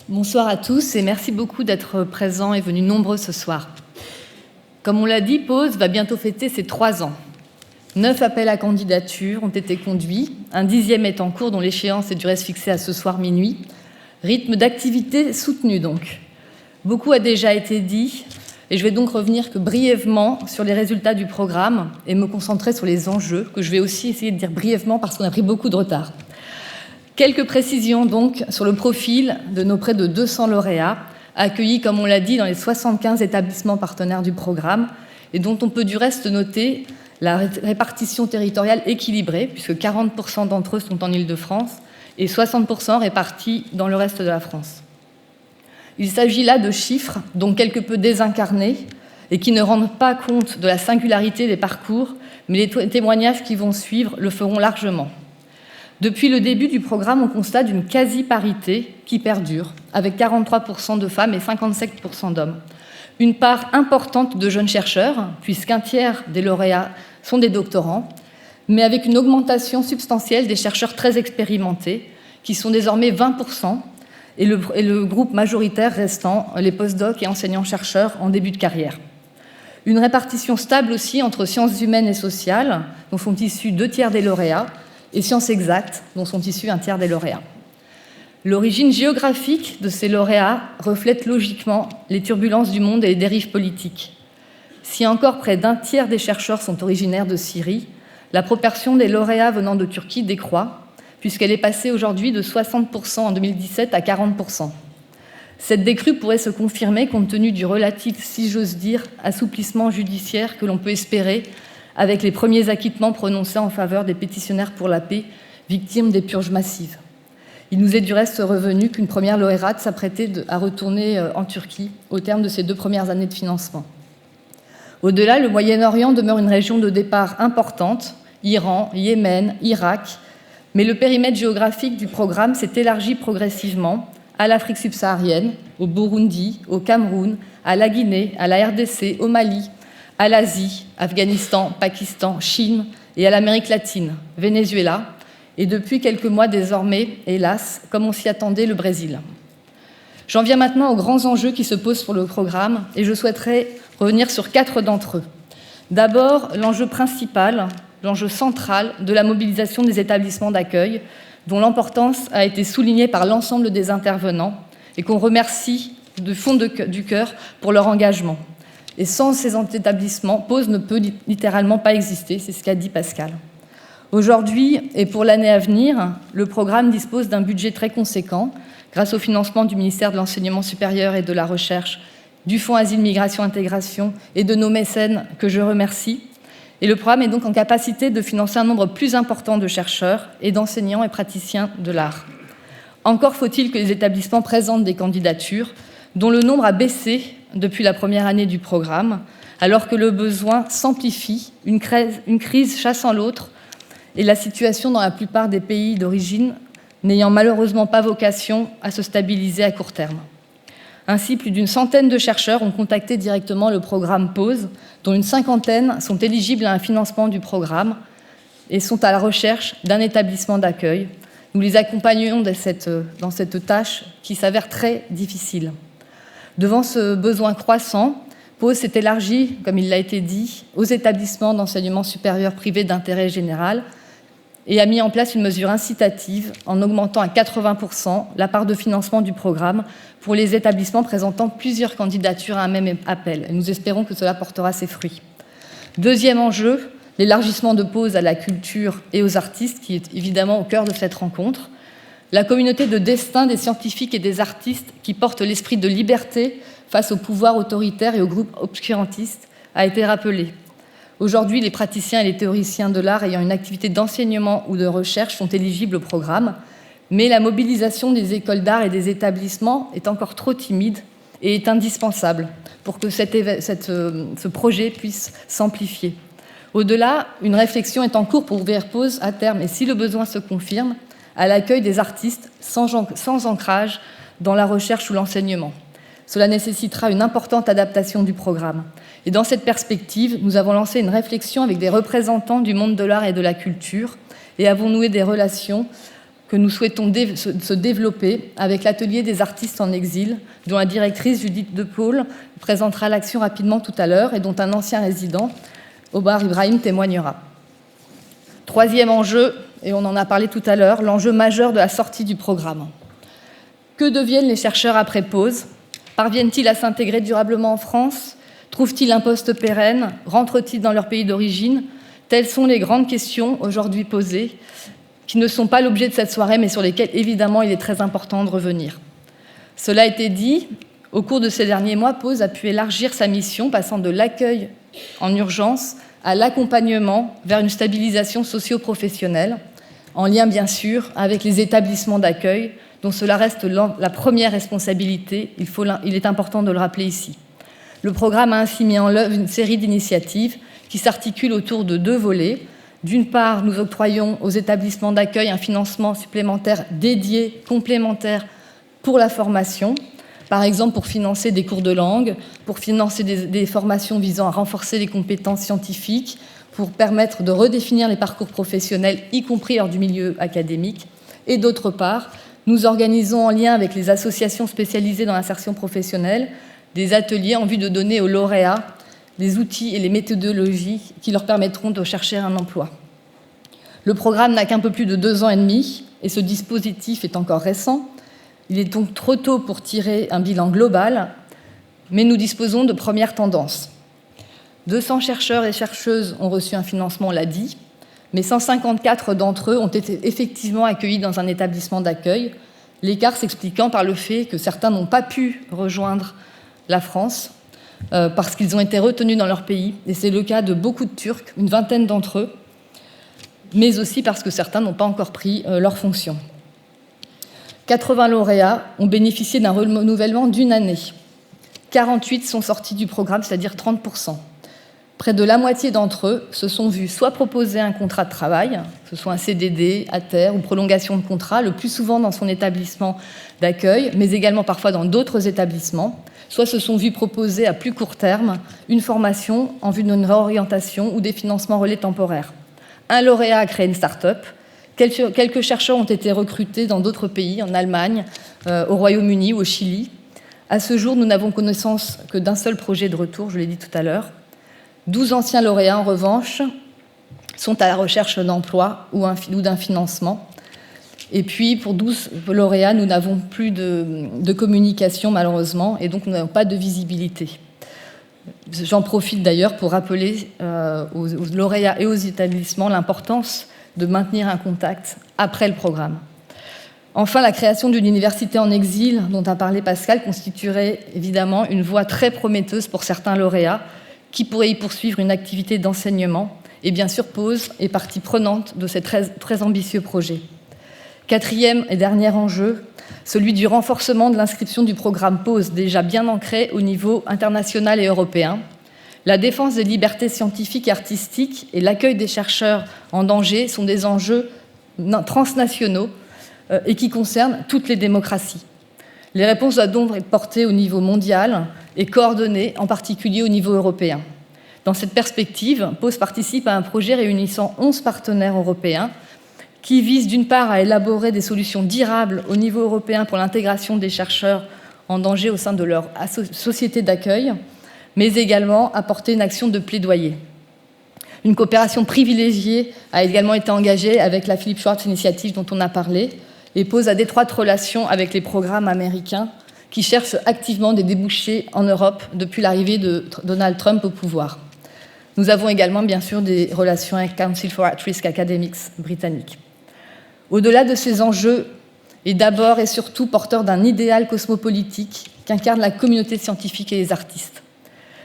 Bonsoir à tous et merci beaucoup d'être présents et venus nombreux ce soir. Comme on l'a dit, Pause va bientôt fêter ses 3 ans. 9 appels à candidature ont été conduits, un 10e est en cours dont l'échéance est du reste fixée à ce soir minuit. Rythme d'activité soutenu donc. Beaucoup a déjà été dit et je vais donc revenir que brièvement sur les résultats du programme et me concentrer sur les enjeux que je vais aussi essayer de dire brièvement parce qu'on a pris beaucoup de retard. Quelques précisions donc sur le profil de nos près de 200 lauréats, accueillis, comme on l'a dit, dans les 75 établissements partenaires du programme, et dont on peut du reste noter la répartition territoriale équilibrée, puisque 40% d'entre eux sont en Île-de-France et 60% répartis dans le reste de la France. Il s'agit là de chiffres, donc quelque peu désincarnés, et qui ne rendent pas compte de la singularité des parcours, mais les témoignages qui vont suivre le feront largement. Depuis le début du programme, on constate une quasi-parité qui perdure, avec 43% de femmes et 57% d'hommes. Une part importante de jeunes chercheurs, puisqu'un tiers des lauréats sont des doctorants, mais avec une augmentation substantielle des chercheurs très expérimentés, qui sont désormais 20%, et le groupe majoritaire restant les postdocs et enseignants-chercheurs en début de carrière. Une répartition stable aussi entre sciences humaines et sociales, dont sont issus 2 tiers des lauréats, et sciences exactes, dont sont issus 1 tiers des lauréats. L'origine géographique de ces lauréats reflète logiquement les turbulences du monde et les dérives politiques. Si encore près d'1 tiers des chercheurs sont originaires de Syrie, la proportion des lauréats venant de Turquie décroît, puisqu'elle est passée aujourd'hui de 60% en 2017 à 40%. Cette décrue pourrait se confirmer compte tenu du relatif, si j'ose dire, assouplissement judiciaire que l'on peut espérer avec les premiers acquittements prononcés en faveur des pétitionnaires pour la paix, victimes des purges massives. Il nous est du reste revenu qu'une première lauréate s'apprêtait à retourner en Turquie au terme de ses 2 premières années de financement. Au-delà, le Moyen-Orient demeure une région de départ importante, Iran, Yémen, Irak, mais le périmètre géographique du programme s'est élargi progressivement à l'Afrique subsaharienne, au Burundi, au Cameroun, à la Guinée, à la RDC, au Mali, à l'Asie, Afghanistan, Pakistan, Chine et à l'Amérique latine, Venezuela, et depuis quelques mois désormais, hélas, comme on s'y attendait, le Brésil. J'en viens maintenant aux grands enjeux qui se posent pour le programme et je souhaiterais revenir sur 4 d'entre eux. D'abord, l'enjeu principal, l'enjeu central de la mobilisation des établissements d'accueil, dont l'importance a été soulignée par l'ensemble des intervenants et qu'on remercie du fond du cœur pour leur engagement. Et sans ces établissements, Pause ne peut littéralement pas exister, c'est ce qu'a dit Pascal. Aujourd'hui et pour l'année à venir, le programme dispose d'un budget très conséquent, grâce au financement du ministère de l'Enseignement supérieur et de la Recherche, du Fonds Asile, Migration, Intégration et de nos mécènes que je remercie. Et le programme est donc en capacité de financer un nombre plus important de chercheurs et d'enseignants et praticiens de l'art. Encore faut-il que les établissements présentent des candidatures, dont le nombre a baissé depuis la première année du programme, alors que le besoin s'amplifie, une crise chassant l'autre, et la situation dans la plupart des pays d'origine n'ayant malheureusement pas vocation à se stabiliser à court terme. Ainsi, plus d'une centaine de chercheurs ont contacté directement le programme Pause, dont une 50aine sont éligibles à un financement du programme et sont à la recherche d'un établissement d'accueil. Nous les accompagnons dans cette tâche qui s'avère très difficile. Devant ce besoin croissant, Pause s'est élargi, comme il l'a été dit, aux établissements d'enseignement supérieur privés d'intérêt général et a mis en place une mesure incitative en augmentant à 80% la part de financement du programme pour les établissements présentant plusieurs candidatures à un même appel. Et nous espérons que cela portera ses fruits. Deuxième enjeu, l'élargissement de Pause à la culture et aux artistes, qui est évidemment au cœur de cette rencontre. La communauté de destin des scientifiques et des artistes qui porte l'esprit de liberté face au pouvoir autoritaire et aux groupes obscurantistes a été rappelée. Aujourd'hui, les praticiens et les théoriciens de l'art ayant une activité d'enseignement ou de recherche sont éligibles au programme, mais la mobilisation des écoles d'art et des établissements est encore trop timide et est indispensable pour que ce projet puisse s'amplifier. Au-delà, une réflexion est en cours pour ouvrir Pause à terme, et si le besoin se confirme, à l'accueil des artistes sans ancrage dans la recherche ou l'enseignement. Cela nécessitera une importante adaptation du programme. Et dans cette perspective, nous avons lancé une réflexion avec des représentants du monde de l'art et de la culture et avons noué des relations que nous souhaitons se développer avec l'atelier des artistes en exil, dont la directrice Judith De Paul présentera l'action rapidement tout à l'heure et dont un ancien résident, Omar Ibrahim, témoignera. Troisième enjeu, et on en a parlé tout à l'heure, l'enjeu majeur de la sortie du programme. Que deviennent les chercheurs après pause? Parviennent-ils à s'intégrer durablement en France? Trouvent-ils un poste pérenne? Rentrent-ils dans leur pays d'origine? Telles sont les grandes questions aujourd'hui posées, qui ne sont pas l'objet de cette soirée, mais sur lesquelles, évidemment, il est très important de revenir. Cela a été dit, au cours de ces derniers mois, Pause a pu élargir sa mission, passant de l'accueil en urgence à l'accompagnement vers une stabilisation socio-professionnelle, en lien, bien sûr, avec les établissements d'accueil, dont cela reste la première responsabilité, il est important de le rappeler ici. Le programme a ainsi mis en œuvre une série d'initiatives qui s'articulent autour de deux volets. D'une part, nous octroyons aux établissements d'accueil un financement supplémentaire dédié, complémentaire pour la formation, par exemple pour financer des cours de langue, pour financer des formations visant à renforcer les compétences scientifiques, pour permettre de redéfinir les parcours professionnels, y compris hors du milieu académique. Et d'autre part, nous organisons en lien avec les associations spécialisées dans l'insertion professionnelle des ateliers en vue de donner aux lauréats les outils et les méthodologies qui leur permettront de chercher un emploi. Le programme n'a qu'un peu plus de 2 ans et demi et ce dispositif est encore récent. Il est donc trop tôt pour tirer un bilan global, mais nous disposons de premières tendances. 200 chercheurs et chercheuses ont reçu un financement, on l'a dit, mais 154 d'entre eux ont été effectivement accueillis dans un établissement d'accueil, l'écart s'expliquant par le fait que certains n'ont pas pu rejoindre la France parce qu'ils ont été retenus dans leur pays, et c'est le cas de beaucoup de Turcs, une vingtaine d'entre eux, mais aussi parce que certains n'ont pas encore pris leurs fonctions. 80 lauréats ont bénéficié d'un renouvellement d'1 année. 48 sont sortis du programme, c'est-à-dire 30%. Près de la moitié d'entre eux se sont vus soit proposer un contrat de travail, que ce soit un CDD, ATER ou prolongation de contrat, le plus souvent dans son établissement d'accueil, mais également parfois dans d'autres établissements, soit se sont vus proposer à plus court terme une formation en vue d'une réorientation ou des financements relais temporaires. Un lauréat a créé une start-up. Quelques chercheurs ont été recrutés dans d'autres pays, en Allemagne, au Royaume-Uni ou au Chili. À ce jour, nous n'avons connaissance que d'un seul projet de retour, je l'ai dit tout à l'heure. 12 anciens lauréats, en revanche, sont à la recherche d'emploi ou d'un financement. Et puis, pour 12 lauréats, nous n'avons plus de communication, malheureusement, et donc nous n'avons pas de visibilité. J'en profite d'ailleurs pour rappeler aux lauréats et aux établissements l'importance de maintenir un contact après le programme. Enfin, la création d'une université en exil, dont a parlé Pascal, constituerait évidemment une voie très prometteuse pour certains lauréats qui pourraient y poursuivre une activité d'enseignement. Et bien sûr, Pause est partie prenante de ces très ambitieux projets. Quatrième et dernier enjeu, celui du renforcement de l'inscription du programme Pause, déjà bien ancré au niveau international et européen. La défense des libertés scientifiques et artistiques et l'accueil des chercheurs en danger sont des enjeux transnationaux et qui concernent toutes les démocraties. Les réponses doivent donc être portées au niveau mondial et coordonnées, en particulier au niveau européen. Dans cette perspective, Pause participe à un projet réunissant 11 partenaires européens qui vise d'une part à élaborer des solutions durables au niveau européen pour l'intégration des chercheurs en danger au sein de leur société d'accueil, mais également à porter une action de plaidoyer. Une coopération privilégiée a également été engagée avec la Philip Schwartz Initiative dont on a parlé et Pause à d'étroites relations avec les programmes américains qui cherchent activement des débouchés en Europe depuis l'arrivée de Donald Trump au pouvoir. Nous avons également, bien sûr, des relations avec Council for At-Risk Academics britannique. Au-delà de ces enjeux, est d'abord et surtout porteur d'un idéal cosmopolitique qu'incarne la communauté scientifique et les artistes.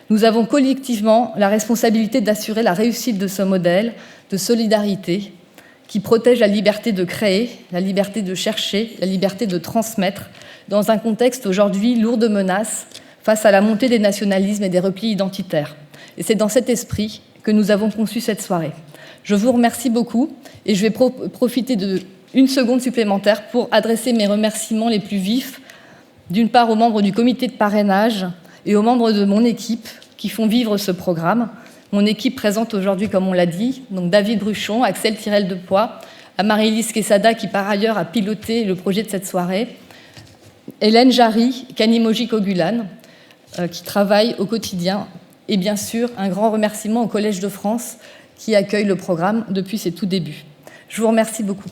Nous avons collectivement la responsabilité d'assurer la réussite de ce modèle de solidarité qui protège la liberté de créer, la liberté de chercher, la liberté de transmettre, dans un contexte aujourd'hui lourd de menaces face à la montée des nationalismes et des replis identitaires. Et c'est dans cet esprit que nous avons conçu cette soirée. Je vous remercie beaucoup et je vais profiter d'une seconde supplémentaire pour adresser mes remerciements les plus vifs, d'une part aux membres du comité de parrainage et aux membres de mon équipe qui font vivre ce programme. Mon équipe présente aujourd'hui, comme on l'a dit, donc David Bruchon, Axel Tirel-Depoix, à Marie-Lise Quesada, qui par ailleurs a piloté le projet de cette soirée, Hélène Jarry, Kanimoji Kogulan, qui travaille au quotidien, et bien sûr un grand remerciement au Collège de France qui accueille le programme depuis ses tout débuts. Je vous remercie beaucoup.